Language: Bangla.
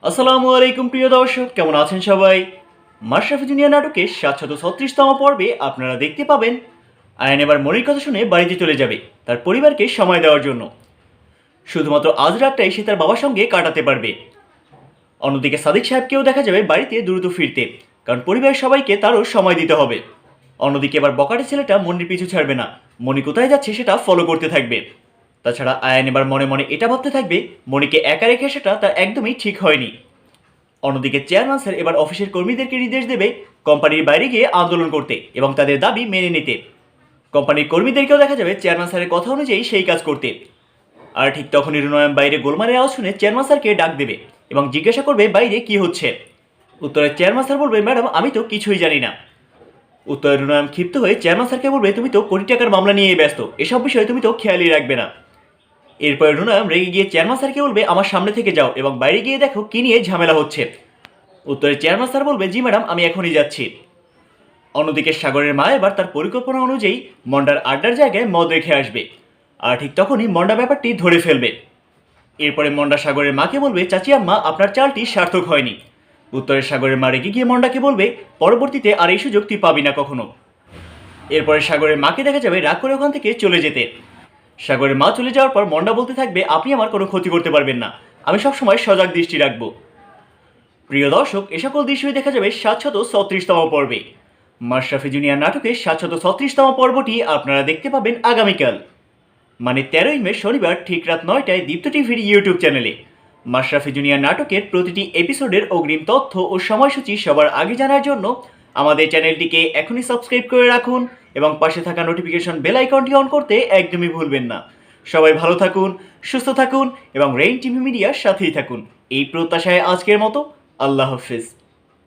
আসসালামু আলাইকুম প্রিয় দর্শক, কেমন আছেন সবাই? মাশরাফি জুনিয়র নাটকের ৭৩৬তম পর্বে আপনারা দেখতে পাবেন আয়ান এবার মনির কথা শুনে বাড়িতে চলে যাবে তার পরিবারকে সময় দেওয়ার জন্য। শুধুমাত্র আজ রাতটাই সে তার বাবার সঙ্গে কাটাতে পারবে। অন্যদিকে সাদিক সাহেবকেও দেখা যাবে বাড়িতে দ্রুত ফিরতে, কারণ পরিবারের সবাইকে তারও সময় দিতে হবে। অন্যদিকে এবার বকাটে ছেলেটা মনির পিছু ছাড়বে না, মনি কোথায় যাচ্ছে সেটা ফলো করতে থাকবে। তাছাড়া আয়ান এবার মনে মনে এটা ভাবতে থাকবে মনিকে একা রেখে সেটা তার একদমই ঠিক হয়নি। অন্যদিকে চেয়ারম্যান স্যার এবার অফিসের কর্মীদেরকে নির্দেশ দেবে কোম্পানির বাইরে গিয়ে আন্দোলন করতে এবং তাদের দাবি মেনে নিতে। কোম্পানির কর্মীদেরকেও দেখা যাবে চেয়ারম্যান স্যারের কথা অনুযায়ী সেই কাজ করতে। আর ঠিক তখনই রুনয়ন বাইরে গোলমালের আওয়াজ শুনে চেয়ারম্যান স্যারকে ডাক দেবে এবং জিজ্ঞাসা করবে বাইরে কি হচ্ছে। উত্তরে চেয়ারম্যান স্যার বলবে, ম্যাডাম আমি তো কিছুই জানি না। উত্তরে রুনয়ন ক্ষিপ্ত হয়ে চেয়ারম্যান স্যারকে বলবে, তুমি তো কোটি টাকার মামলা নিয়ে ব্যস্ত, এসব বিষয়ে তুমি তো খেয়ালই রাখবে না। এরপরে রুনয়ন রেগে গিয়ে চেয়ারম্যান স্যারকে বলবে, আমার সামনে থেকে যাও এবং বাইরে গিয়ে দেখো কি নিয়ে ঝামেলা হচ্ছে। উত্তরে চেয়ারম্যান স্যার বলবে, জি ম্যাডাম আমি এখনই যাচ্ছি। অন্যদিকে সাগরের মা এবার তার পরিকল্পনা অনুযায়ী মন্ডার আড্ডার জায়গায় মদ রেখে আসবে। আর ঠিক তখনই মন্ডা ব্যাপারটি ধরে ফেলবে। এরপরে মন্ডা সাগরের মাকে বলবে, চাচি আম্মা আপনার চালটি সার্থক হয়নি। উত্তরে সাগরের মা রেগে গিয়ে মন্ডাকে বলবে, পরবর্তীতে আর এই সুযোগ তুই পাবি না কখনো। এরপরে সাগরের মাকে দেখা যাবে রাগ করে ওখান থেকে চলে যেতে। সাগরের মা চলে যাওয়ার পর মন্ডা বলতে থাকবে, আপনি আমার কোনো ক্ষতি করতে পারবেন না, আমি সবসময় সজাগ দৃষ্টি রাখবো। প্রিয় দর্শক, এ সকল দৃশ্যই দেখা যাবে ৭৩৬তম পর্বে। মাশরাফি জুনিয়র নাটকের ৭৩৬তম পর্বটি আপনারা দেখতে পাবেন আগামীকাল, মানে ১৩ই মে শনিবার ঠিক রাত ৯টায় দীপ্ত টিভির ইউটিউব চ্যানেলে। মাশরাফি জুনিয়র নাটকের প্রতিটি এপিসোডের অগ্রিম তথ্য ও সময়সূচি সবার আগে জানার জন্য আমাদের চ্যানেলটিকে এখনই সাবস্ক্রাইব করে রাখুন এবং পাশে থাকা নোটিফিকেশন বেল আইকনটি অন করতে একদমই ভুলবেন না। সবাই ভালো থাকুন, সুস্থ থাকুন এবং রেইন টিভি মিডিয়ার সাথেই থাকুন, এই প্রত্যাশায় আজকের মতো আল্লাহ হাফিজ।